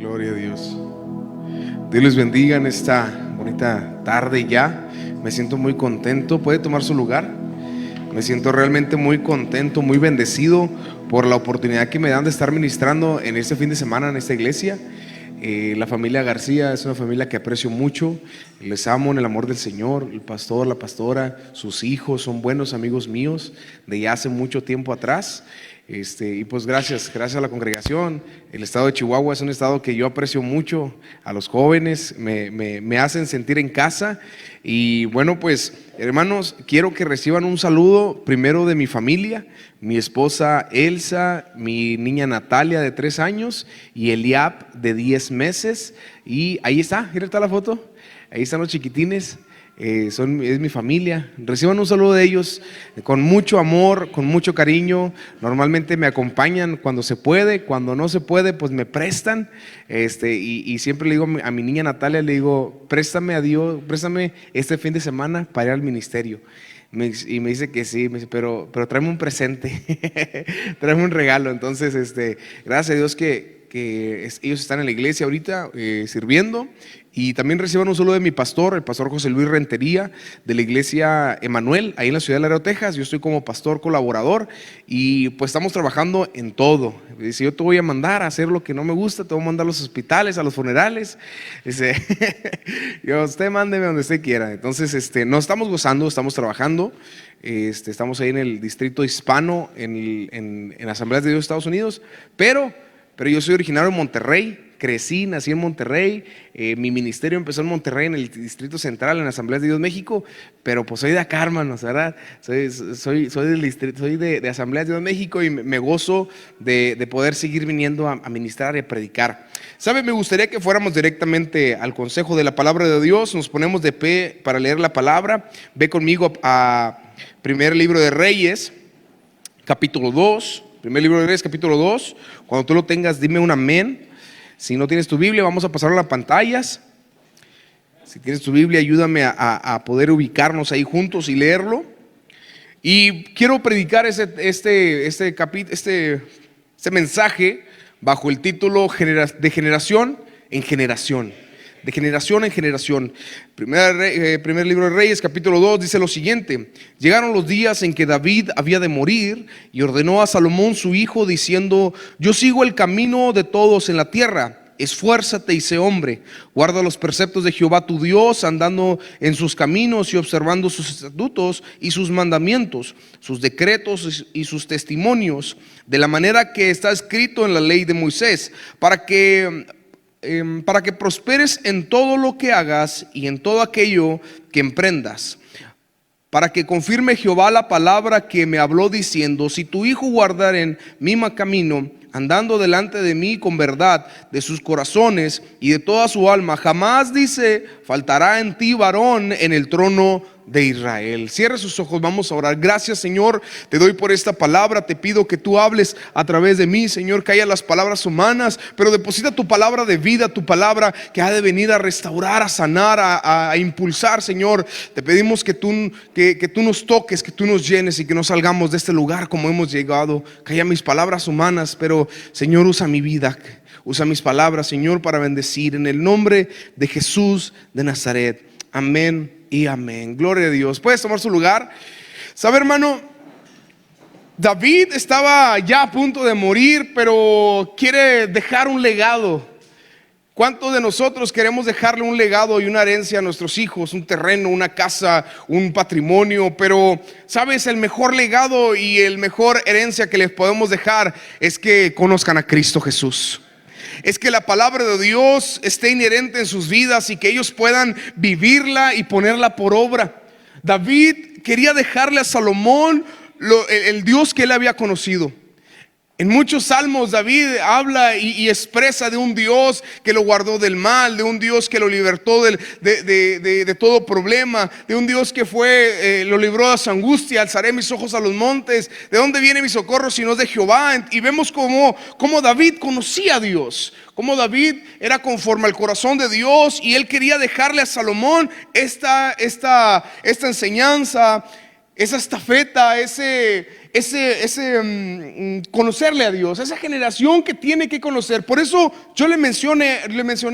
Gloria a Dios. Dios les bendiga en esta bonita tarde ya. Me siento muy contento. ¿Puede tomar su lugar? Me siento realmente muy contento, muy bendecido por la oportunidad que me dan de estar ministrando en este fin de semana en esta iglesia. La familia García es una familia que aprecio mucho. Les amo en el amor del Señor. El pastor, la pastora, sus hijos son buenos amigos míos de ya hace mucho tiempo atrás. Y pues gracias a la congregación. El estado de Chihuahua es un estado que yo aprecio mucho. A los jóvenes me hacen sentir en casa. Y bueno, pues hermanos, quiero que reciban un saludo primero de mi familia, mi esposa Elsa, mi niña Natalia de 3 años y Eliab de 10 meses. Y ahí está la foto, ahí están los chiquitines. Es mi familia. Reciban un saludo de ellos con mucho amor, con mucho cariño. Normalmente me acompañan cuando se puede, cuando no se puede pues me prestan. Y siempre le digo a mi niña Natalia, le digo, préstame a Dios, préstame este fin de semana para ir al ministerio. Y me dice que sí, me dice, pero tráeme un presente, tráeme un regalo. Entonces, gracias a Dios que ellos están en la iglesia ahorita sirviendo. Y también reciban un saludo de mi pastor, el pastor José Luis Rentería, de la iglesia Emanuel, ahí en la ciudad de Laredo, Texas. Yo estoy como pastor colaborador y pues estamos trabajando en todo. Dice, yo te voy a mandar a hacer lo que no me gusta, te voy a mandar a los hospitales, a los funerales. Dice, usted mándeme donde usted quiera. Entonces, nos estamos gozando, estamos trabajando. Estamos ahí en el distrito hispano, en Asambleas de Dios de Estados Unidos, pero yo soy originario de Monterrey. Crecí, nací en Monterrey, mi ministerio empezó en Monterrey, en el Distrito Central, en la Asamblea de Dios México, pero pues soy de acá, hermanos, ¿verdad? Soy del distrito, soy de Asamblea de Dios México y me gozo de poder seguir viniendo a ministrar y a predicar. ¿Sabe? Me gustaría que fuéramos directamente al consejo de la palabra de Dios. Nos ponemos de pie para leer la palabra. Ve conmigo a Primer Libro de Reyes, capítulo 2. Primer Libro de Reyes, capítulo 2. Cuando tú lo tengas, dime un amén. Si no tienes tu Biblia, vamos a pasar a las pantallas. Si tienes tu Biblia, ayúdame a poder ubicarnos ahí juntos y leerlo. Y quiero predicar este mensaje bajo el título de generación en generación. De generación en generación. Primer Libro de Reyes, capítulo 2, dice lo siguiente: llegaron los días en que David había de morir y ordenó a Salomón su hijo diciendo: yo sigo el camino de todos en la tierra, esfuérzate y sé hombre, guarda los preceptos de Jehová tu Dios, andando en sus caminos y observando sus estatutos y sus mandamientos, sus decretos y sus testimonios, de la manera que está escrito en la ley de Moisés, para que prosperes en todo lo que hagas y en todo aquello que emprendas, para que confirme Jehová la palabra que me habló diciendo: si tu hijo guardare en mi camino, andando delante de mí con verdad de sus corazones y de toda su alma, jamás, dice, faltará en ti varón en el trono de Israel. Cierra sus ojos, vamos a orar. Gracias, Señor, te doy por esta palabra. Te pido que tú hables a través de mí, Señor, que haya las palabras humanas, pero deposita tu palabra de vida, tu palabra que ha de venir a restaurar, a sanar, a impulsar, Señor. Te pedimos que tú nos toques, que tú nos llenes y que no salgamos de este lugar como hemos llegado. Que haya mis palabras humanas, pero Señor, usa mi vida, usa mis palabras, Señor, para bendecir, en el nombre de Jesús de Nazaret. Amén y amén. Gloria a Dios. ¿Puedes tomar su lugar? ¿Sabe, hermano? David estaba ya a punto de morir, pero quiere dejar un legado. ¿Cuántos de nosotros queremos dejarle un legado y una herencia a nuestros hijos? Un terreno, una casa, un patrimonio. Pero, ¿sabes? El mejor legado y el mejor herencia que les podemos dejar es que conozcan a Cristo Jesús. Es que la palabra de Dios esté inherente en sus vidas y que ellos puedan vivirla y ponerla por obra. David quería dejarle a Salomón el Dios que él había conocido. En muchos salmos David habla y expresa de un Dios que lo guardó del mal, de un Dios que lo libertó de todo problema, de un Dios que lo libró de su angustia. Alzaré mis ojos a los montes, ¿de dónde viene mi socorro si no es de Jehová? Y vemos cómo David conocía a Dios, cómo David era conforme al corazón de Dios, y él quería dejarle a Salomón esta enseñanza, esa estafeta, conocerle a Dios, esa generación que tiene que conocer. Por eso yo le mencioné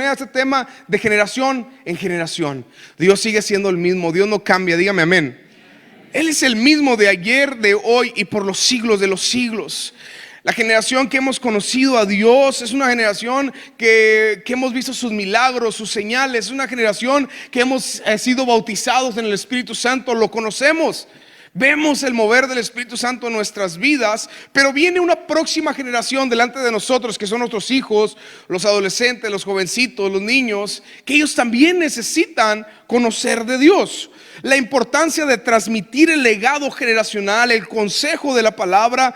a este tema de generación en generación. Dios sigue siendo el mismo, Dios no cambia, dígame amén. Él es el mismo de ayer, de hoy y por los siglos de los siglos. La generación que hemos conocido a Dios es una generación que hemos visto sus milagros, sus señales. Es una generación que hemos sido bautizados en el Espíritu Santo, lo conocemos. Vemos el mover del Espíritu Santo en nuestras vidas, pero viene una próxima generación delante de nosotros, que son nuestros hijos, los adolescentes, los jovencitos, los niños, que ellos también necesitan conocer de Dios. La importancia de transmitir el legado generacional, el consejo de la palabra,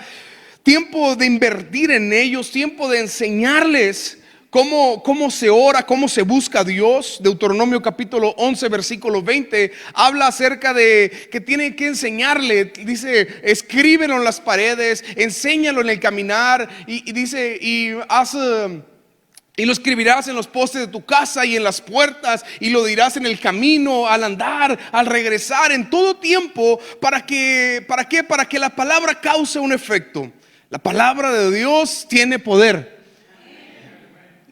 tiempo de invertir en ellos, tiempo de enseñarles cómo se ora, cómo se busca a Dios. Deuteronomio capítulo 11 versículo 20 habla acerca de que tienen que enseñarle. Dice, escríbelo en las paredes, enséñalo en el caminar, y dice, y lo escribirás en los postes de tu casa y en las puertas, y lo dirás en el camino, al andar, al regresar, en todo tiempo. ¿Para qué? Para que la palabra cause un efecto. La palabra de Dios tiene poder.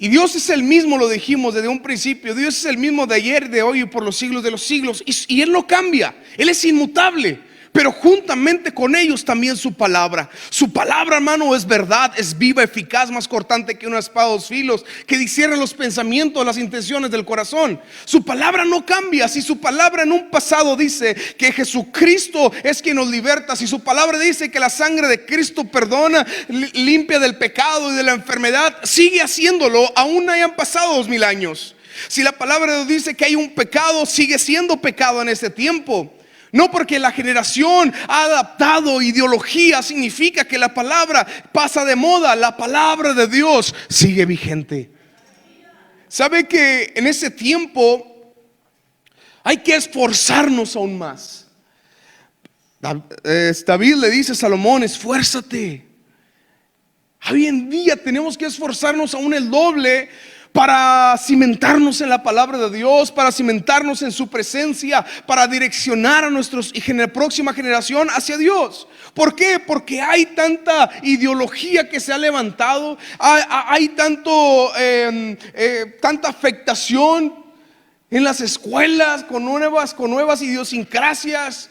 Y Dios es el mismo, lo dijimos desde un principio. Dios es el mismo de ayer, de hoy y por los siglos de los siglos. Y Él no cambia, Él es inmutable. Pero juntamente con ellos también su palabra. Su palabra, hermano, es verdad, es viva, eficaz, más cortante que una espada de dos filos, que discierne los pensamientos, las intenciones del corazón. Su palabra no cambia. Si su palabra en un pasado dice que Jesucristo es quien nos liberta, si su palabra dice que la sangre de Cristo perdona, limpia del pecado y de la enfermedad, sigue haciéndolo, aún hayan pasado 2000 años. Si la palabra de Dios dice que hay un pecado, sigue siendo pecado en este tiempo. No porque la generación ha adaptado ideología significa que la palabra pasa de moda. La palabra de Dios sigue vigente. ¿Sabe que en ese tiempo hay que esforzarnos aún más? David le dice a Salomón, esfuérzate. Hoy en día tenemos que esforzarnos aún el doble para cimentarnos en la palabra de Dios, para cimentarnos en su presencia, para direccionar a nuestra próxima generación hacia Dios. ¿Por qué? Porque hay tanta ideología que se ha levantado, hay tanta afectación en las escuelas con nuevas idiosincrasias,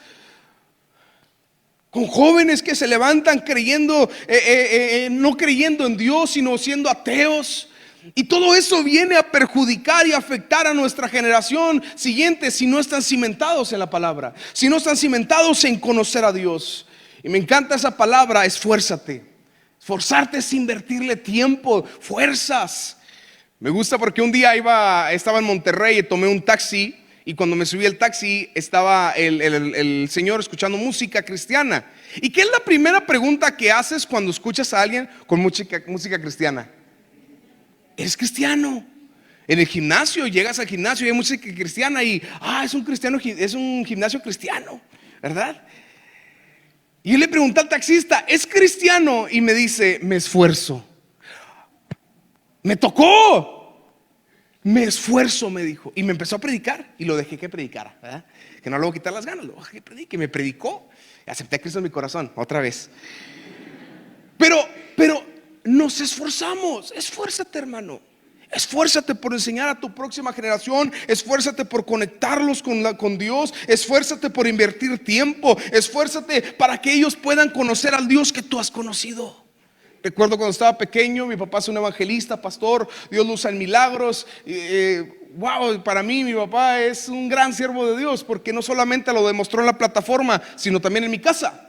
con jóvenes que se levantan creyendo, no creyendo en Dios, sino siendo ateos. Y todo eso viene a perjudicar y afectar a nuestra generación siguiente si no están cimentados en la palabra, si no están cimentados en conocer a Dios. Y me encanta esa palabra, esfuérzate. Esforzarte es invertirle tiempo, fuerzas. Me gusta porque un día estaba en Monterrey y tomé un taxi. Y cuando me subí al taxi estaba el señor escuchando música cristiana. ¿Y qué es la primera pregunta que haces cuando escuchas a alguien con música cristiana? ¿Eres cristiano? En el gimnasio, llegas al gimnasio y hay música cristiana y es un gimnasio cristiano, ¿verdad? Y yo le pregunté al taxista, ¿es cristiano? Y me dice, me esfuerzo. Me tocó. Me esfuerzo, me dijo. Y me empezó a predicar y lo dejé que predicara, ¿verdad? Que no le voy a quitar las ganas, lo dejé que predique. Me predicó. Acepté a Cristo en mi corazón, otra vez. Pero nos esforzamos. Esfuérzate, hermano. Esfuérzate por enseñar a tu próxima generación. Esfuérzate por conectarlos con Dios. Esfuérzate por invertir tiempo. Esfuérzate para que ellos puedan conocer al Dios que tú has conocido. Recuerdo cuando estaba pequeño, mi papá es un evangelista, pastor. Dios lo usa en milagros. Wow, para mí mi papá es un gran siervo de Dios, porque no solamente lo demostró en la plataforma, sino también en mi casa.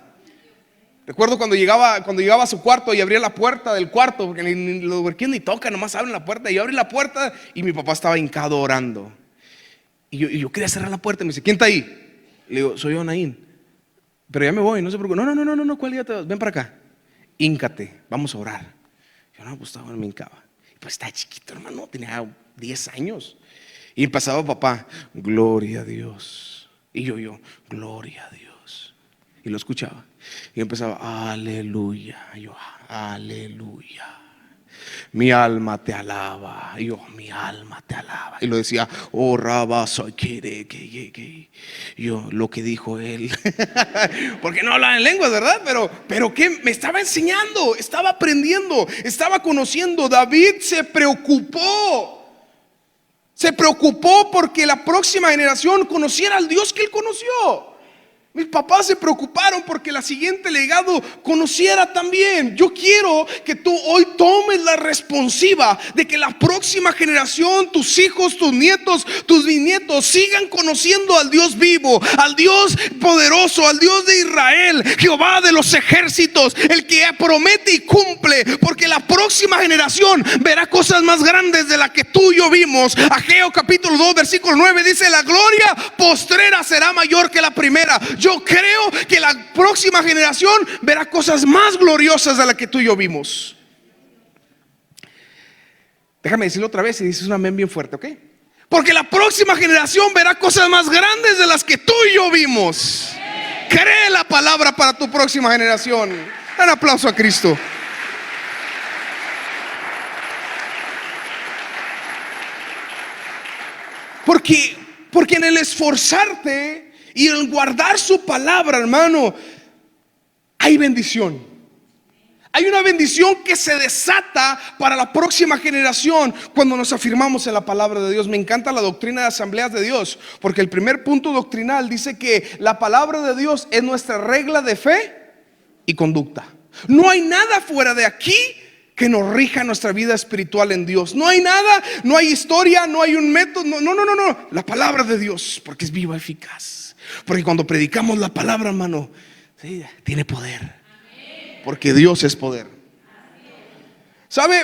Recuerdo cuando llegaba a su cuarto y abría la puerta del cuarto, porque los huerquíes ni tocan, nomás abren la puerta. Y yo abrí la puerta y mi papá estaba hincado orando. Y yo quería cerrar la puerta y me dice, ¿quién está ahí? Le digo, soy yo, Naín. Pero ya me voy, no se preocupe. No, ¿cuál día te vas? Ven para acá. Híncate, vamos a orar. Yo no, pues estaba, me hincaba. Pues está chiquito, hermano, tenía 10 años. Y empezaba papá, gloria a Dios. Y yo, gloria a Dios. Y lo escuchaba. Y empezaba, aleluya. Y yo, aleluya. Mi alma te alaba. Y yo, mi alma te alaba. Y lo decía, oh Rabba, soy que. Yo, lo que dijo él. Porque no hablaba en lenguas, ¿verdad? Pero que me estaba enseñando, estaba aprendiendo, estaba conociendo. David se preocupó. Se preocupó porque la próxima generación conociera al Dios que él conoció. Mis papás se preocuparon porque la siguiente legado conociera también. Yo quiero que tú hoy tomes la responsiva de que la próxima generación, tus hijos, tus nietos, tus bisnietos sigan conociendo al Dios vivo, al Dios poderoso, al Dios de Israel, Jehová de los ejércitos, el que promete y cumple, porque la próxima generación verá cosas más grandes de las que tú y yo vimos. Ageo capítulo 2 versículo 9 dice: la gloria postrera será mayor que la primera. Yo creo que la próxima generación verá cosas más gloriosas de las que tú y yo vimos. Déjame decirlo otra vez y dices un amén bien fuerte, ¿ok? Porque la próxima generación verá cosas más grandes de las que tú y yo vimos. Cree la palabra para tu próxima generación. Un aplauso a Cristo. Porque en el esforzarte y en guardar su palabra, hermano, hay bendición. Hay una bendición que se desata para la próxima generación cuando nos afirmamos en la palabra de Dios. Me encanta la doctrina de Asambleas de Dios, porque el primer punto doctrinal dice que la palabra de Dios es nuestra regla de fe y conducta. No hay nada fuera de aquí que nos rija nuestra vida espiritual en Dios. No hay nada, no hay historia, no hay un método. No. La palabra de Dios, porque es viva, eficaz. Porque cuando predicamos la palabra, hermano, sí, tiene poder. Porque Dios es poder. ¿Sabe?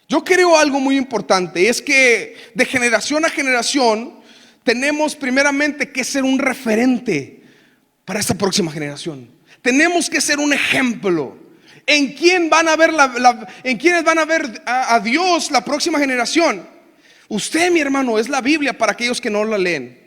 Yo creo algo muy importante. Es que de generación a generación tenemos primeramente que ser un referente para esta próxima generación. Tenemos que ser un ejemplo. ¿En quién van a ver en quiénes van a ver a Dios la próxima generación? Usted, mi hermano, es la Biblia para aquellos que no la leen.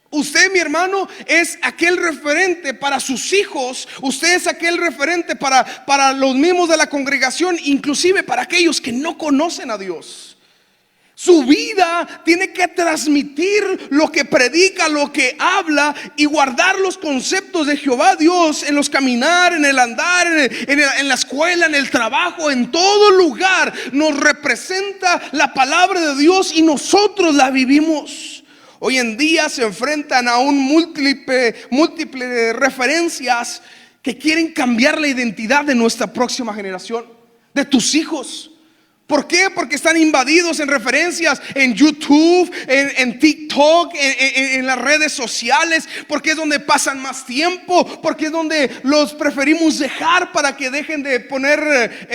Usted, mi hermano, es aquel referente para sus hijos. Usted es aquel referente para los mismos de la congregación, inclusive para aquellos que no conocen a Dios. Su vida tiene que transmitir lo que predica, lo que habla, y guardar los conceptos de Jehová Dios en los caminar, en el andar, en la escuela, en el trabajo, en todo lugar. Nos representa la palabra de Dios y nosotros la vivimos. Hoy en día se enfrentan a un múltiple referencias que quieren cambiar la identidad de nuestra próxima generación, de tus hijos. ¿Por qué? Porque están invadidos en referencias en YouTube, en TikTok, en las redes sociales. Porque es donde pasan más tiempo. Porque es donde los preferimos dejar para que dejen de poner,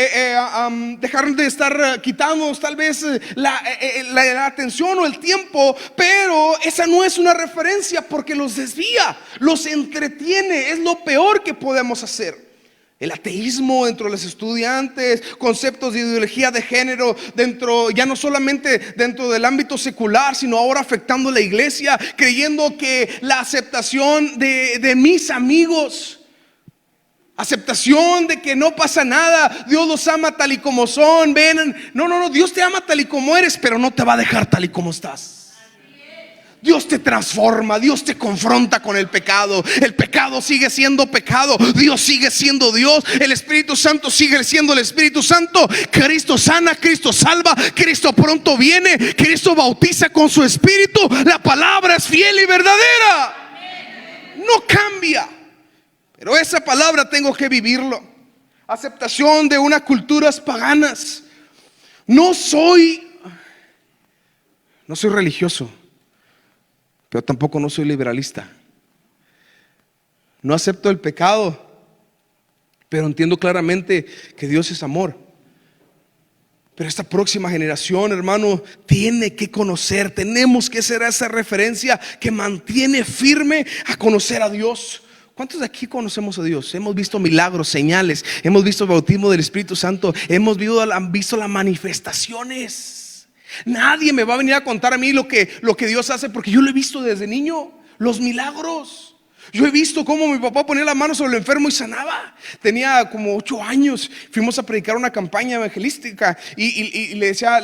dejar de estar quitándonos tal vez la atención o el tiempo. Pero esa no es una referencia, porque los desvía, los entretiene. Es lo peor que podemos hacer. El ateísmo dentro de los estudiantes, conceptos de ideología de género ya no solamente dentro del ámbito secular, sino ahora afectando a la iglesia, creyendo que la aceptación de mis amigos, aceptación de que no pasa nada, Dios los ama tal y como son. No, Dios te ama tal y como eres, pero no te va a dejar tal y como estás. Dios te transforma, Dios te confronta con el pecado. El pecado sigue siendo pecado, Dios sigue siendo Dios, el Espíritu Santo sigue siendo el Espíritu Santo. Cristo sana, Cristo salva, Cristo pronto viene, Cristo bautiza con su Espíritu. La palabra es fiel y verdadera, no cambia. Pero esa palabra tengo que vivirlo. Aceptación de unas culturas paganas. No soy religioso, pero tampoco no soy liberalista. No acepto el pecado, pero entiendo claramente que Dios es amor. Pero esta próxima generación, hermano, tiene que conocer. Tenemos que ser esa referencia que mantiene firme a conocer a Dios. ¿Cuántos de aquí conocemos a Dios? Hemos visto milagros, señales, hemos visto el bautismo del Espíritu Santo, hemos visto las manifestaciones. Nadie me va a venir a contar a mí lo que Dios hace, porque yo lo he visto desde niño, los milagros. Yo he visto cómo mi papá ponía la mano sobre el enfermo y sanaba. Tenía como 8 años. Fuimos a predicar una campaña evangelística y le decía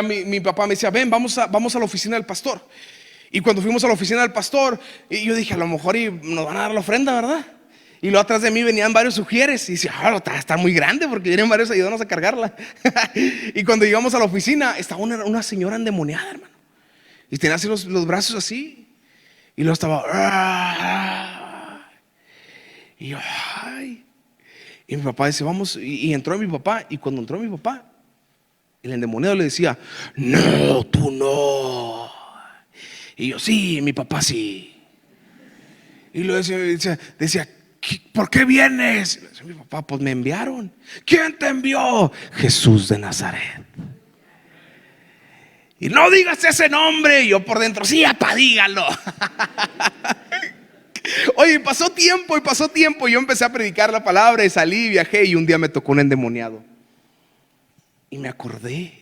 mi papá, me decía, ven, vamos a la oficina del pastor. Y cuando fuimos a la oficina del pastor, y yo dije, a lo mejor nos van a dar la ofrenda, ¿verdad? Y luego atrás de mí venían varios sugieres. Y decía, está muy grande porque vienen varios a ayudarnos a cargarla. Y cuando llegamos a la oficina, estaba una señora endemoniada, hermano. Y tenía así los brazos así. Y luego estaba. Y yo, ay. Y mi papá dice, vamos. Y entró mi papá. Y cuando entró mi papá, el endemoniado le decía, no, tú no. Y yo, sí, mi papá sí. Y luego decía, ¿por qué vienes? Mi papá, pues me enviaron. ¿Quién te envió? Jesús de Nazaret. Y no digas ese nombre. Y yo por dentro, sí, apá, dígalo. Oye, pasó tiempo. Y yo empecé a predicar la palabra y salí, viajé. Y un día me tocó un endemoniado. Y me acordé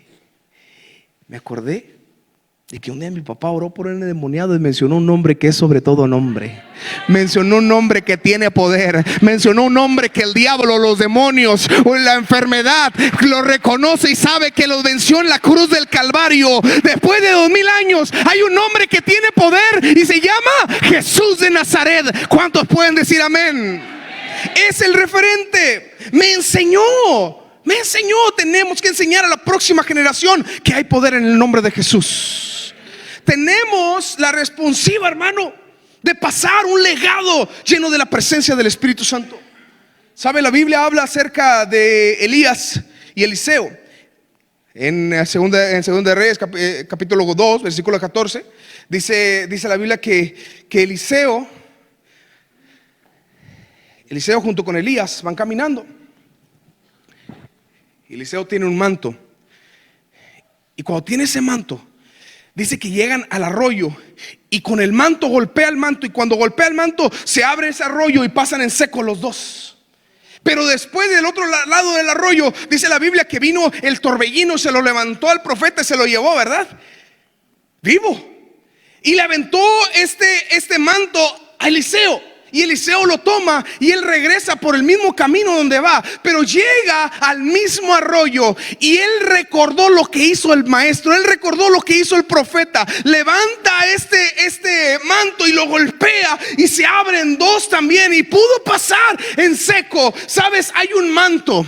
de que un día mi papá oró por un endemoniado y mencionó un nombre que es sobre todo nombre. Mencionó un nombre que tiene poder. Mencionó un nombre que el diablo, los demonios o la enfermedad lo reconoce y sabe que los venció en la cruz del Calvario. Después de 2000 años hay un nombre que tiene poder y se llama Jesús de Nazaret. ¿Cuántos pueden decir amén? Es el referente. Me enseñó. Tenemos que enseñar a la próxima generación que hay poder en el nombre de Jesús. Tenemos la responsabilidad, hermano, de pasar un legado lleno de la presencia del Espíritu Santo. ¿Sabe? La Biblia habla acerca de Elías y Eliseo. En Segunda de Reyes, capítulo 2, versículo 14, dice la Biblia que Eliseo junto con Elías van caminando. Eliseo tiene un manto. Y cuando tiene ese manto, dice que llegan al arroyo y con el manto golpea el manto. Y cuando golpea el manto, se abre ese arroyo y pasan en seco los dos. Pero después del otro lado del arroyo, dice la Biblia que vino el torbellino, se lo levantó al profeta y se lo llevó, ¿verdad? Vivo. Y le aventó este manto a Eliseo. Y Eliseo lo toma y él regresa por el mismo camino donde va, pero llega al mismo arroyo. Y él recordó lo que hizo el maestro, él recordó lo que hizo el profeta. Levanta este manto y lo golpea y se abren dos también y pudo pasar en seco. Sabes, hay un manto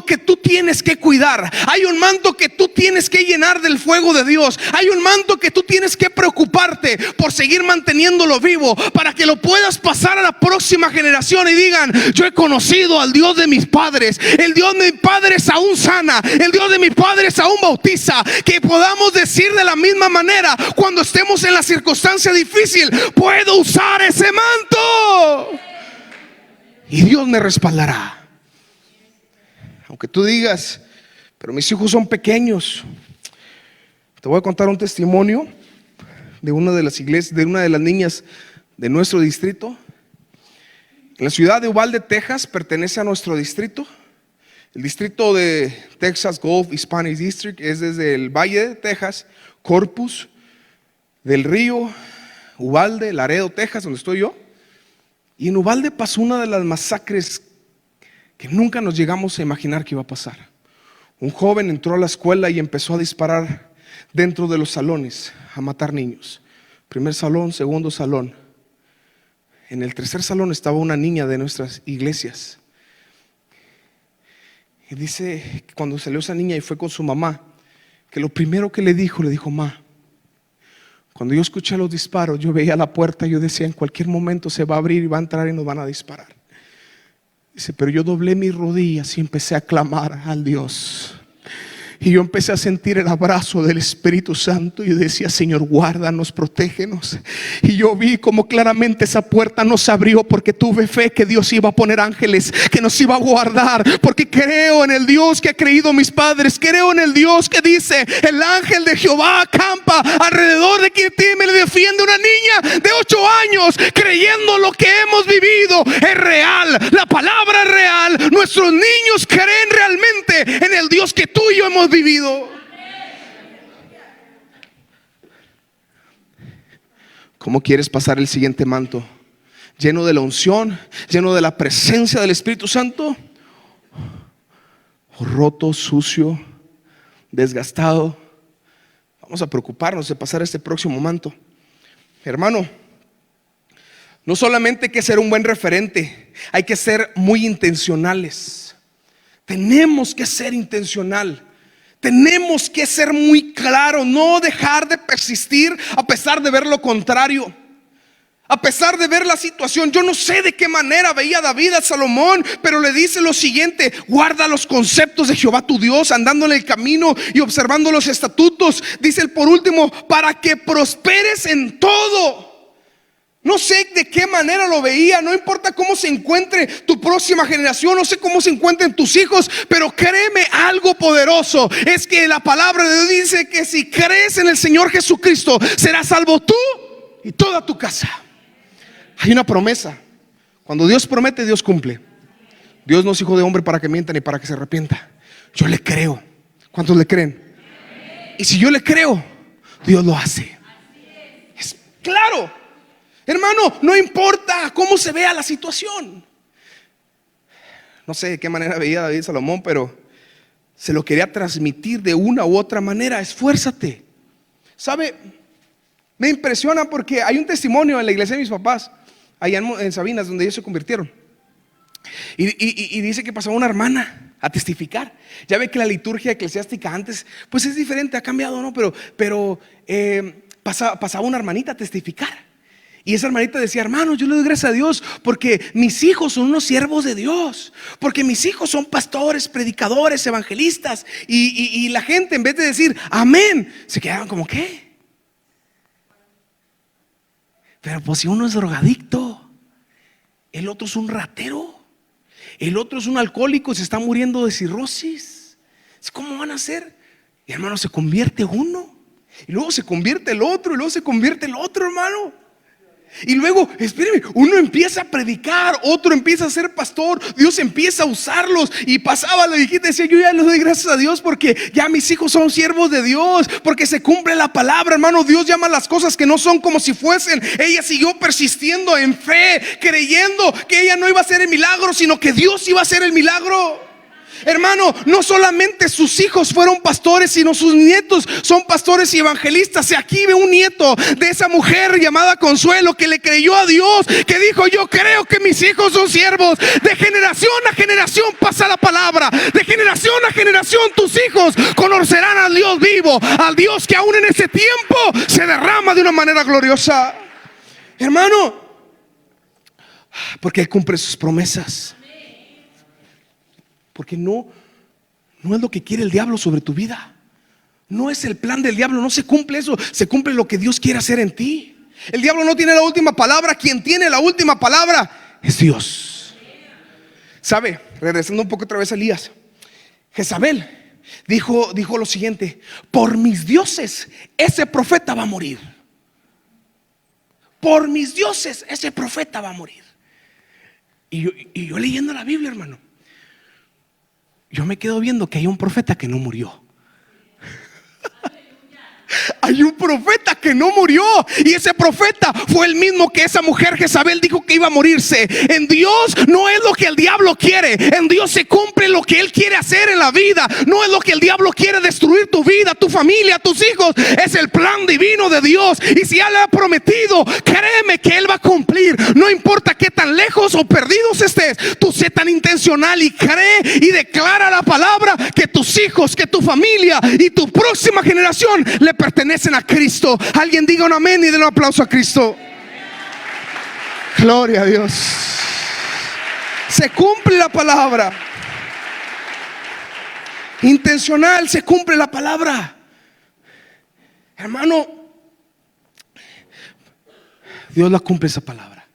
que tú tienes que cuidar. Hay un manto que tú tienes que llenar del fuego de Dios. Hay un manto que tú tienes que preocuparte por seguir manteniéndolo vivo, para que lo puedas pasar a la próxima generación y digan, yo he conocido al Dios de mis padres. El Dios de mis padres aún sana, el Dios de mis padres aún bautiza. Que podamos decir de la misma manera, cuando estemos en la circunstancia difícil, puedo usar ese manto y Dios me respaldará. Aunque tú digas, pero mis hijos son pequeños. Te voy a contar un testimonio de una de las iglesias, de una de las niñas de nuestro distrito. En la ciudad de Uvalde, Texas, pertenece a nuestro distrito. El distrito de Texas Gulf Hispanic District es desde el Valle de Texas, Corpus, del Río, Uvalde, Laredo, Texas, donde estoy yo. Y en Uvalde pasó una de las masacres que nunca nos llegamos a imaginar que iba a pasar. Un joven entró a la escuela y empezó a disparar dentro de los salones, a matar niños. Primer salón, segundo salón. En el tercer salón estaba una niña de nuestras iglesias. Y dice que cuando salió esa niña y fue con su mamá, que lo primero que le dijo, ma, cuando yo escuché los disparos, yo veía la puerta y yo decía, en cualquier momento se va a abrir y va a entrar y nos van a disparar. Dice, pero yo doblé mis rodillas y empecé a clamar al Dios. Y yo empecé a sentir el abrazo del Espíritu Santo. Y yo decía, Señor, guárdanos, protégenos. Y yo vi como claramente esa puerta no se abrió, porque tuve fe que Dios iba a poner ángeles, que nos iba a guardar. Porque creo en el Dios que ha creído mis padres. Creo en el Dios que dice, el ángel de Jehová acampa alrededor de quien teme y le defiende. Una niña de 8 años creyendo lo que hemos vivido es real. La palabra es real. Nuestros niños creen realmente en el Dios que tú y yo hemos vivido. ¿Cómo quieres pasar el siguiente manto? ¿Lleno de la unción? ¿Lleno de la presencia del Espíritu Santo? ¿O roto, sucio, desgastado? Vamos a preocuparnos de pasar este próximo manto. Hermano, no solamente hay que ser un buen referente, hay que ser muy intencionales. Tenemos que ser intencional. Tenemos que ser muy claros, no dejar de persistir a pesar de ver lo contrario, a pesar de ver la situación. Yo no sé de qué manera veía David a Salomón, pero le dice lo siguiente: guarda los conceptos de Jehová tu Dios, andando en el camino y observando los estatutos. Dice el por último, para que prosperes en todo. No sé de qué manera lo veía, no importa cómo se encuentre tu próxima generación, no sé cómo se encuentren tus hijos, pero créeme algo poderoso, es que la palabra de Dios dice que si crees en el Señor Jesucristo, serás salvo tú y toda tu casa. Hay una promesa. Cuando Dios promete, Dios cumple. Dios no es hijo de hombre para que mienta ni para que se arrepienta. Yo le creo. ¿Cuántos le creen? Y si yo le creo, Dios lo hace. Es claro. Hermano, no importa cómo se vea la situación. No sé de qué manera veía David Salomón, pero se lo quería transmitir de una u otra manera. Esfuérzate. ¿Sabe? Me impresiona porque hay un testimonio en la iglesia de mis papás, allá en Sabinas, donde ellos se convirtieron. Y dice que pasaba una hermana a testificar. Ya ve que la liturgia eclesiástica antes pues es diferente, ha cambiado, ¿no? Pero pasaba una hermanita a testificar. Y esa hermanita decía: hermano, yo le doy gracias a Dios porque mis hijos son unos siervos de Dios, porque mis hijos son pastores, predicadores, evangelistas. Y la gente, en vez de decir amén, se quedaban como ¿qué? Pero pues si uno es drogadicto, el otro es un ratero, el otro es un alcohólico, se está muriendo de cirrosis, ¿cómo van a hacer? Y hermano, se convierte uno, y luego se convierte el otro, y luego se convierte el otro, hermano. Y luego, espérenme, uno empieza a predicar, otro empieza a ser pastor, Dios empieza a usarlos. Y pasaba la viejita y decía: yo ya le doy gracias a Dios porque ya mis hijos son siervos de Dios, porque se cumple la palabra, hermano. Dios llama las cosas que no son como si fuesen. Ella siguió persistiendo en fe, creyendo que ella no iba a hacer el milagro, sino que Dios iba a hacer el milagro. Hermano, no solamente sus hijos fueron pastores, sino sus nietos son pastores y evangelistas. Y aquí ve un nieto de esa mujer llamada Consuelo, que le creyó a Dios, que dijo: yo creo que mis hijos son siervos. De generación a generación pasa la palabra. De generación a generación tus hijos conocerán al Dios vivo, al Dios que aún en ese tiempo se derrama de una manera gloriosa. Hermano, porque Él cumple sus promesas. Porque no es lo que quiere el diablo sobre tu vida. No es el plan del diablo, no se cumple eso. Se cumple lo que Dios quiere hacer en ti. El diablo no tiene la última palabra. Quien tiene la última palabra es Dios. ¿Sabe? Regresando un poco otra vez a Elías, Jezabel dijo lo siguiente: por mis dioses ese profeta va a morir. Por mis dioses ese profeta va a morir. Y yo leyendo la Biblia, hermano, yo me quedo viendo que hay un profeta que no murió. Hay un profeta que no murió, y ese profeta fue el mismo que esa mujer Jezabel dijo que iba a morirse. En Dios no es lo que el diablo quiere. En Dios se cumple lo que Él quiere hacer en la vida. No es lo que el diablo quiere destruir tu vida, tu familia, tus hijos. Es el plan divino de Dios. Y si Él ha prometido, créeme que Él va a cumplir. No importa qué tan lejos o perdidos estés, tú sé tan intencional y cree y declara la palabra que tus hijos, que tu familia y tu próxima generación le pertenecen a Cristo. Alguien diga un amén y den un aplauso a Cristo. Gloria a Dios. Se cumple la palabra. Intencional, se cumple la palabra. Hermano, Dios la cumple esa palabra.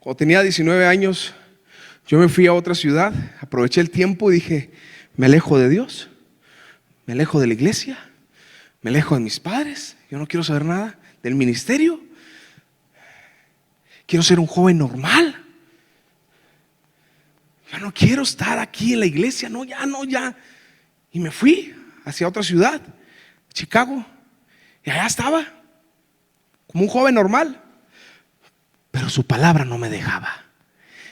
Cuando tenía 19 años, yo me fui a otra ciudad, aproveché el tiempo y dije: me alejo de Dios, me alejo de la iglesia, me alejo de mis padres. Yo no quiero saber nada del ministerio. Quiero ser un joven normal. Ya no quiero estar aquí en la iglesia. No, ya. Y me fui hacia otra ciudad, Chicago. Y allá estaba. como un joven normal, pero su palabra no me dejaba.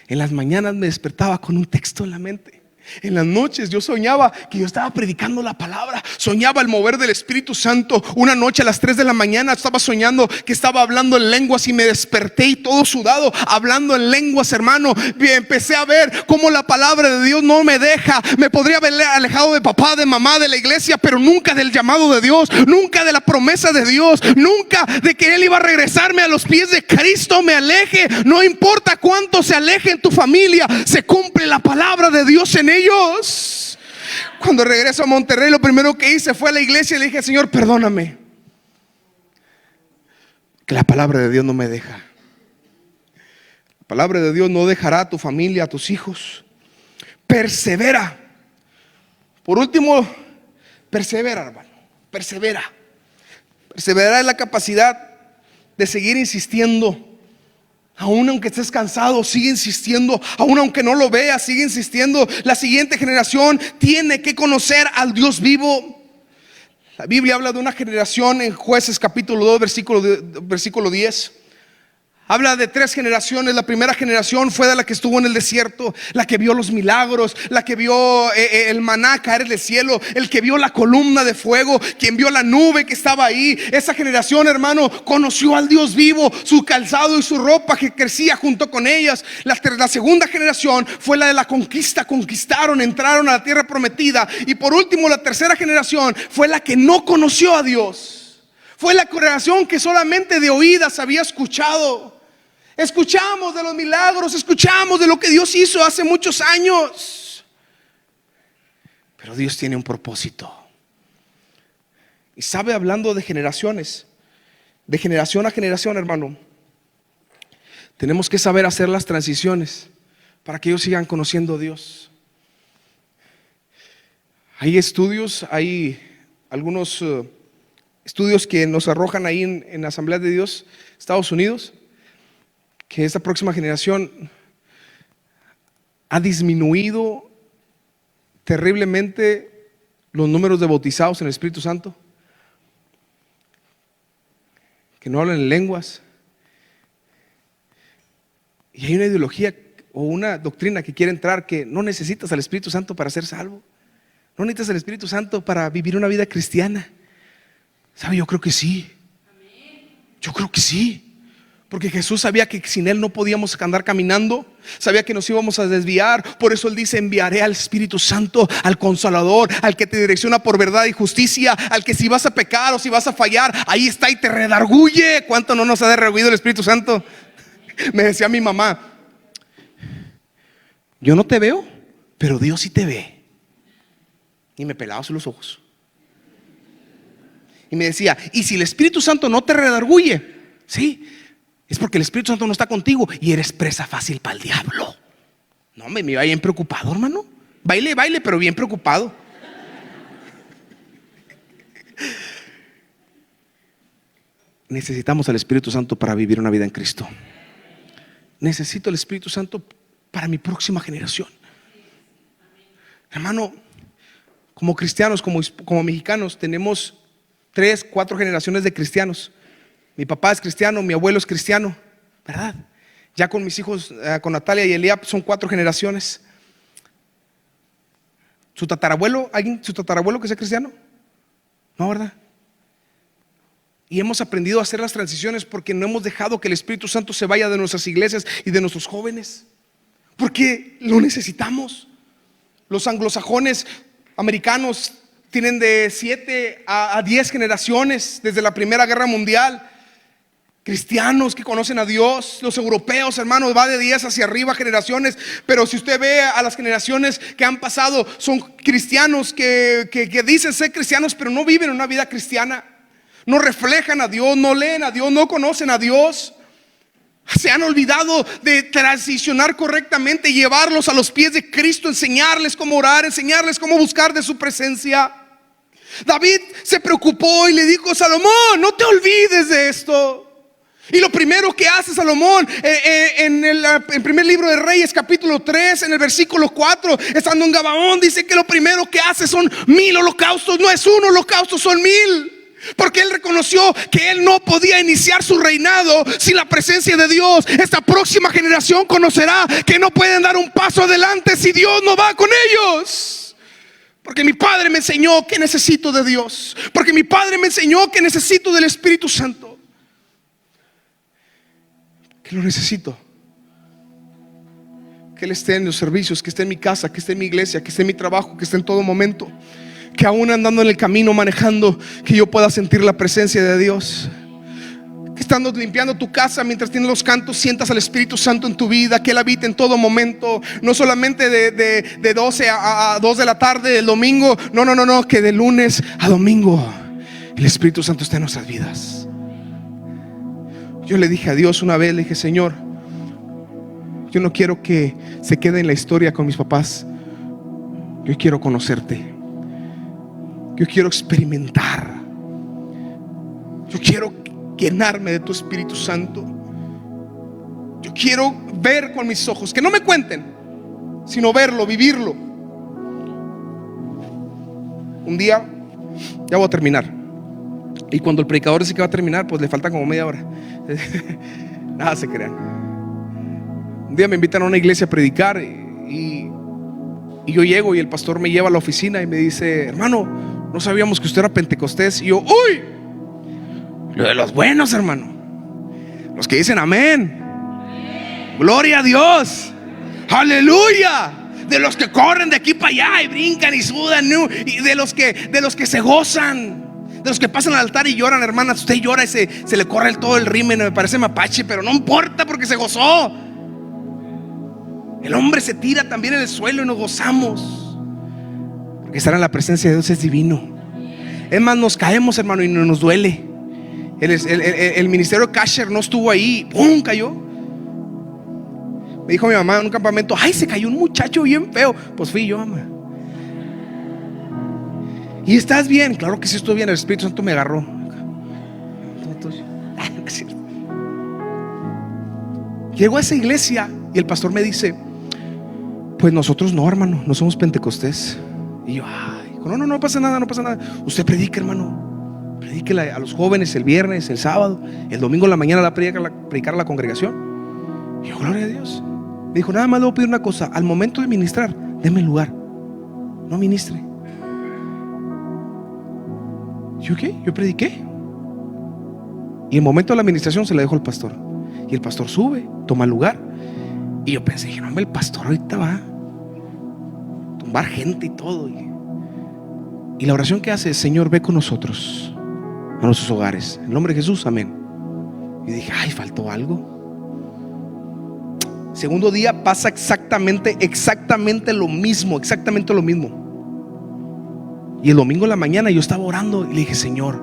En las mañanas me despertaba con un texto en la mente. En las noches yo soñaba que yo estaba predicando la palabra. Soñaba el mover del Espíritu Santo. Una noche a las 3 de la mañana estaba soñando que estaba hablando en lenguas y me desperté y todo sudado, hablando en lenguas, hermano. Y empecé a ver cómo la palabra de Dios no me deja. Me podría haber alejado de papá, de mamá, de la iglesia, pero nunca del llamado de Dios, nunca de la promesa de Dios, nunca de que Él iba a regresarme a los pies de Cristo. Me aleje, no importa cuánto se aleje en tu familia, se cumple la palabra de Dios en ellos. Cuando regreso a Monterrey, lo primero que hice fue a la iglesia y le dije: Señor, perdóname, que la palabra de Dios no me deja. La palabra de Dios no dejará a tu familia, a tus hijos. Persevera. Por último, persevera, hermano. Persevera. Perseverar es la capacidad de seguir insistiendo. Aún aunque estés cansado, sigue insistiendo. Aún aunque no lo veas, sigue insistiendo. La siguiente generación tiene que conocer al Dios vivo. La Biblia habla de una generación en Jueces capítulo 2 versículo 10. Habla de 3 generaciones. La primera generación fue de la que estuvo en el desierto, la que vio los milagros, la que vio el maná caer del cielo, el que vio la columna de fuego, quien vio la nube que estaba ahí. Esa generación, hermano, conoció al Dios vivo, su calzado y su ropa que crecía junto con ellas. La segunda generación fue la de la conquista. Conquistaron, entraron a la tierra prometida. Y por último, la tercera generación fue la que no conoció a Dios. Fue la generación que solamente de oídas había escuchado. Escuchamos de los milagros, escuchamos de lo que Dios hizo hace muchos años, pero Dios tiene un propósito. Y sabe, hablando de generaciones, de generación a generación, hermano, tenemos que saber hacer las transiciones para que ellos sigan conociendo a Dios. Hay estudios, hay algunos estudios que nos arrojan ahí en la Asamblea de Dios, Estados Unidos, que esta próxima generación ha disminuido terriblemente los números de bautizados en el Espíritu Santo, que no hablan en lenguas. Y hay una ideología o una doctrina que quiere entrar, que no necesitas al Espíritu Santo para ser salvo, no necesitas al Espíritu Santo para vivir una vida cristiana. ¿Sabe? Yo creo que sí. Yo creo que sí. Porque Jesús sabía que sin Él no podíamos andar caminando. Sabía que nos íbamos a desviar. Por eso Él dice: enviaré al Espíritu Santo, al Consolador, al que te direcciona por verdad y justicia, al que si vas a pecar o si vas a fallar, ahí está y te redarguye. ¿Cuánto no nos ha redarguido el Espíritu Santo? Me decía mi mamá: yo no te veo, pero Dios sí te ve. Y me pelaba los ojos. Y me decía: ¿y si el Espíritu Santo no te redarguye? Sí, es porque el Espíritu Santo no está contigo y eres presa fácil para el diablo. No, me iba bien preocupado, hermano. Baile, pero bien preocupado. Necesitamos al Espíritu Santo para vivir una vida en Cristo. Necesito el Espíritu Santo para mi próxima generación. Hermano, como cristianos, como mexicanos, tenemos 3, 4 generaciones de cristianos. Mi papá es cristiano, mi abuelo es cristiano, ¿verdad? Ya con mis hijos, con Natalia y Eliab, son 4 generaciones. ¿Su tatarabuelo que sea cristiano? No, ¿verdad? Y hemos aprendido a hacer las transiciones porque no hemos dejado que el Espíritu Santo se vaya de nuestras iglesias y de nuestros jóvenes, porque lo necesitamos. Los anglosajones americanos tienen de 7 a 10 generaciones desde la Primera Guerra Mundial. Cristianos que conocen a Dios. Los europeos, hermanos, va de 10 hacia arriba generaciones. Pero si usted ve a las generaciones que han pasado, son cristianos que dicen ser cristianos, pero no viven una vida cristiana. No reflejan a Dios, no leen a Dios, no conocen a Dios. Se han olvidado de transicionar correctamente, llevarlos a los pies de Cristo, enseñarles cómo orar, enseñarles cómo buscar de su presencia. David se preocupó y le dijo a Salomón: no te olvides de esto. Y lo primero que hace Salomón en el primer libro de Reyes capítulo 3, en el versículo 4, estando en Gabaón, dice que lo primero que hace son 1000 holocaustos. No es un holocausto, son 1000. Porque él reconoció que él no podía iniciar su reinado sin la presencia de Dios. Esta próxima generación conocerá que no pueden dar un paso adelante si Dios no va con ellos. Porque mi padre me enseñó que necesito de Dios. Porque mi padre me enseñó que necesito del Espíritu Santo. Que lo necesito. Que Él esté en los servicios, que esté en mi casa, que esté en mi iglesia, que esté en mi trabajo, que esté en todo momento. Que aún andando en el camino, manejando, que yo pueda sentir la presencia de Dios. Que estando limpiando tu casa mientras tienes los cantos, sientas al Espíritu Santo en tu vida. Que Él habite en todo momento. No solamente de 12 a 2 de la tarde el domingo. No, que de lunes a domingo el Espíritu Santo esté en nuestras vidas. Yo le dije a Dios una vez, le dije: Señor, yo no quiero que se quede en la historia con mis papás. Yo quiero conocerte. Yo quiero experimentar. Yo quiero llenarme de tu Espíritu Santo. Yo quiero ver con mis ojos, que no me cuenten, sino verlo, vivirlo. Un día, ya voy a terminar. Y cuando el predicador dice que va a terminar, pues le falta como media hora. Nada se crean. Un día me invitan a una iglesia a predicar y yo llego y el pastor me lleva a la oficina y me dice: hermano, no sabíamos que usted era pentecostés. Y yo: uy, lo de los buenos, hermano, los que dicen amén, gloria a Dios, aleluya. De los que corren de aquí para allá y brincan y sudan, ¿no? Y de los que se gozan, de los que pasan al altar y lloran. Hermana, usted llora y se le corre todo el rímel, me parece mapache, pero no importa porque se gozó. El hombre se tira también en el suelo y nos gozamos, porque estar en la presencia de Dios es divino. Es más, nos caemos, hermano, y no nos duele. El ministerio Kasher no estuvo ahí, ¡pum!, cayó. Me dijo mi mamá en un campamento: ay, se cayó un muchacho bien feo. Pues fui yo, mamá. ¿Y estás bien? Claro que sí estoy bien, el Espíritu Santo me agarró. Llego a esa iglesia y el pastor me dice: pues nosotros no, hermano, no somos pentecostés. Y yo: ay, no pasa nada, no pasa nada. Usted predique, hermano, predíquele a los jóvenes el viernes, el sábado, el domingo en la mañana la predicar a la congregación. Y yo: gloria a Dios. Me dijo: nada más le voy a pedir una cosa, al momento de ministrar, deme el lugar, no ministre. ¿Yo qué? Yo prediqué. Y en el momento de la administración se la dejo al pastor. Y el pastor sube, toma el lugar. Y yo pensé, dije: no, hombre, el pastor ahorita va a tumbar gente y todo. Y la oración que hace es: Señor, ve con nosotros a nuestros hogares, en el nombre de Jesús, amén. Y dije: ay, faltó algo. Segundo día pasa exactamente lo mismo. Y el domingo en la mañana yo estaba orando y le dije: Señor,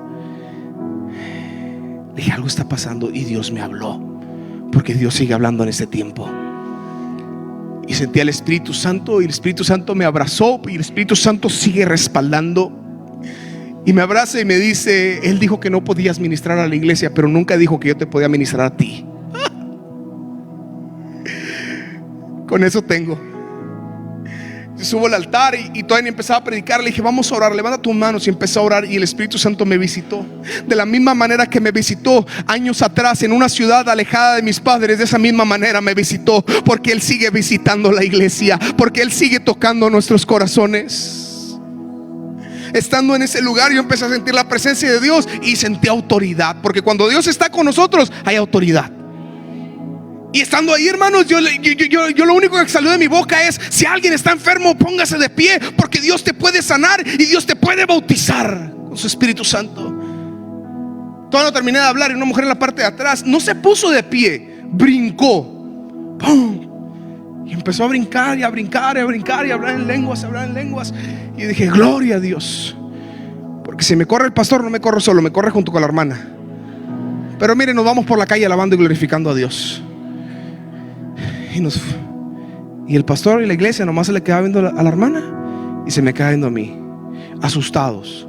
le dije, algo está pasando. Y Dios me habló, porque Dios sigue hablando en este tiempo. Y sentí al Espíritu Santo, y el Espíritu Santo me abrazó, y el Espíritu Santo sigue respaldando. Y me abraza y me dice: Él dijo que no podías ministrar a la iglesia, pero nunca dijo que yo te podía ministrar a ti. Con eso tengo. Yo subo al altar y todavía empezaba a predicar. Le dije: vamos a orar, levanta tus manos. Y empecé a orar y el Espíritu Santo me visitó. De la misma manera que me visitó años atrás en una ciudad alejada de mis padres, de esa misma manera me visitó. Porque Él sigue visitando la iglesia, porque Él sigue tocando nuestros corazones. Estando en ese lugar, yo empecé a sentir la presencia de Dios y sentí autoridad, porque cuando Dios está con nosotros hay autoridad. Y estando ahí, hermanos, yo lo único que salió de mi boca es: si alguien está enfermo, póngase de pie, porque Dios te puede sanar y Dios te puede bautizar con su Espíritu Santo. Todavía no terminé de hablar y una mujer en la parte de atrás no se puso de pie, brincó, ¡pum! Y empezó a brincar y a brincar y a brincar y a hablar en lenguas. Y dije: gloria a Dios. Porque si me corre el pastor, no me corro solo, me corre junto con la hermana. Pero miren, nos vamos por la calle alabando y glorificando a Dios. Y el pastor y la iglesia nomás se le queda viendo a la hermana y se me queda viendo a mí, asustados.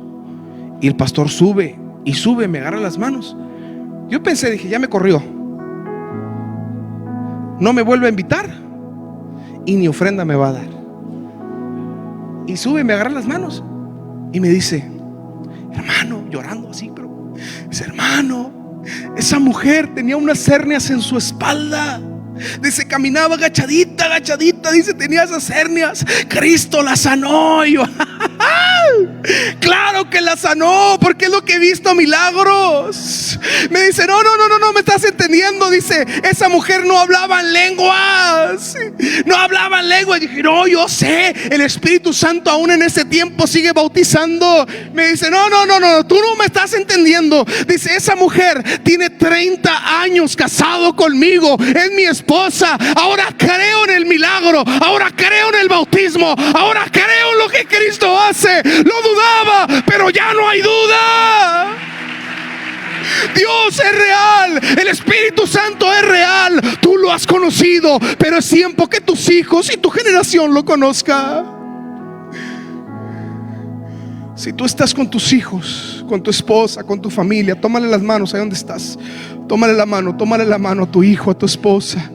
Y el pastor sube y sube, me agarra las manos. Yo pensé, dije: ya me corrió, no me vuelve a invitar y ni ofrenda me va a dar. Y sube, me agarra las manos y me dice: hermano, llorando así, pero Dice: hermano, esa mujer tenía unas hernias en su espalda. Dice: caminaba agachadita, agachadita. Dice: tenía esas hernias. Cristo la sanó. Y yo, claro que la sanó, porque es lo que he visto, milagros. Me dice: no me estás entendiendo. Dice: esa mujer no hablaba en lenguas. No hablaba en lenguas. Dije: no, yo sé, el Espíritu Santo aún en ese tiempo sigue bautizando. Me dice: no, tú no me estás entendiendo. Dice: esa mujer tiene 30 años casado conmigo, es mi esposa. Ahora creo en el milagro, ahora creo en el bautismo, ahora creo en lo que Cristo hace. Lo dudaba, pero ya no hay duda. Dios es real, el Espíritu Santo es real. Tú lo has conocido, pero es tiempo que tus hijos y tu generación lo conozca. Si tú estás con tus hijos, con tu esposa, con tu familia, tómale las manos ahí donde estás. Tómale la mano a tu hijo, a tu esposa.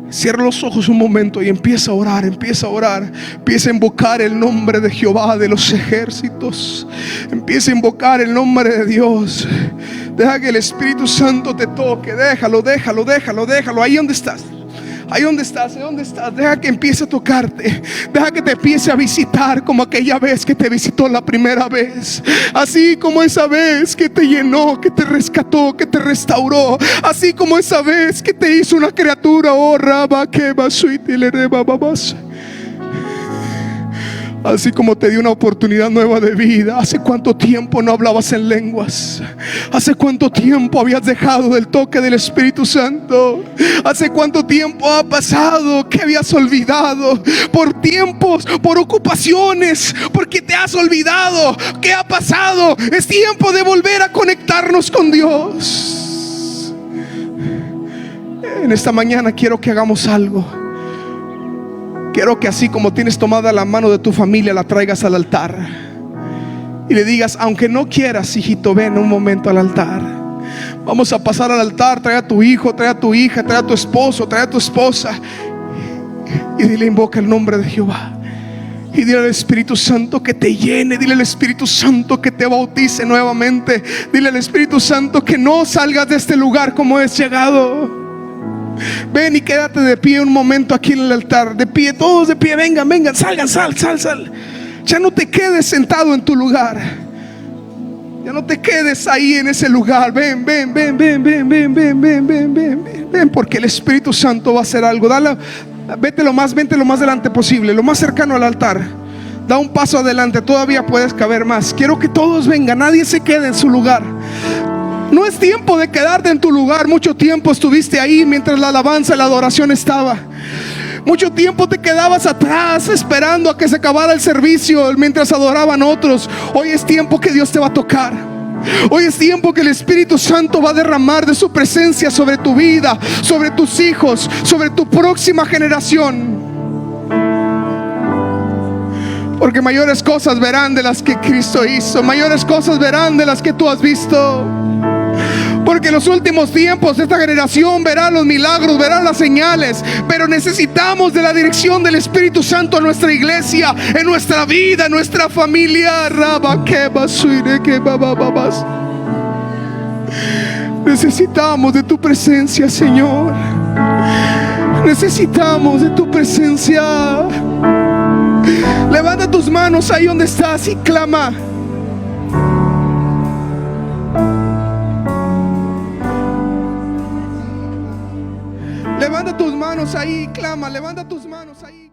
Cierra los ojos un momento y empieza a orar, empieza a invocar el nombre de Jehová de los ejércitos. Empieza a invocar el nombre de Dios. Deja que el Espíritu Santo te toque. Déjalo. Ahí donde estás. Ahí donde estás. Deja que empiece a tocarte. Deja que te empiece a visitar como aquella vez que te visitó la primera vez. Así como esa vez que te llenó, que te rescató, que te restauró. Así como esa vez que te hizo una criatura. Oh, Rabba, que basuiti le reba babas. Así como te dio una oportunidad nueva de vida. ¿Hace cuánto tiempo no hablabas en lenguas? ¿Hace cuánto tiempo habías dejado del toque del Espíritu Santo? ¿Hace cuánto tiempo ha pasado que habías olvidado? Por tiempos, por ocupaciones, porque te has olvidado. ¿Qué ha pasado? Es tiempo de volver a conectarnos con Dios. En esta mañana quiero que hagamos algo. Quiero que así como tienes tomada la mano de tu familia, la traigas al altar y le digas: aunque no quieras, hijito, ven un momento al altar. Vamos a pasar al altar. Trae a tu hijo, trae a tu hija, trae a tu esposo, trae a tu esposa y dile: invoca el nombre de Jehová. Y dile al Espíritu Santo que te llene. Dile al Espíritu Santo que te bautice nuevamente. Dile al Espíritu Santo que no salgas de este lugar como has llegado. Ven y quédate de pie un momento aquí en el altar. De pie, todos de pie. Vengan, salgan, sal. Ya no te quedes sentado en tu lugar. Ya no te quedes ahí en ese lugar. Ven, porque el Espíritu Santo va a hacer algo. Vente lo más delante posible, lo más cercano al altar. Da un paso adelante, todavía puedes caber más. Quiero que todos vengan, nadie se quede en su lugar. No es tiempo de quedarte en tu lugar. Mucho tiempo estuviste ahí mientras la alabanza y la adoración estaba. Mucho tiempo te quedabas atrás esperando a que se acabara el servicio mientras adoraban otros. Hoy es tiempo que Dios te va a tocar. Hoy es tiempo que el Espíritu Santo va a derramar de su presencia sobre tu vida, sobre tus hijos, sobre tu próxima generación. Porque mayores cosas verán de las que Cristo hizo. Mayores cosas verán de las que tú has visto. Porque en los últimos tiempos esta generación verá los milagros, verá las señales. Pero necesitamos de la dirección del Espíritu Santo en nuestra iglesia, en nuestra vida, en nuestra familia. Necesitamos de tu presencia, Señor. Necesitamos de tu presencia. Levanta tus manos ahí donde estás y clama. Levanta tus manos ahí y clama. Levanta tus manos ahí.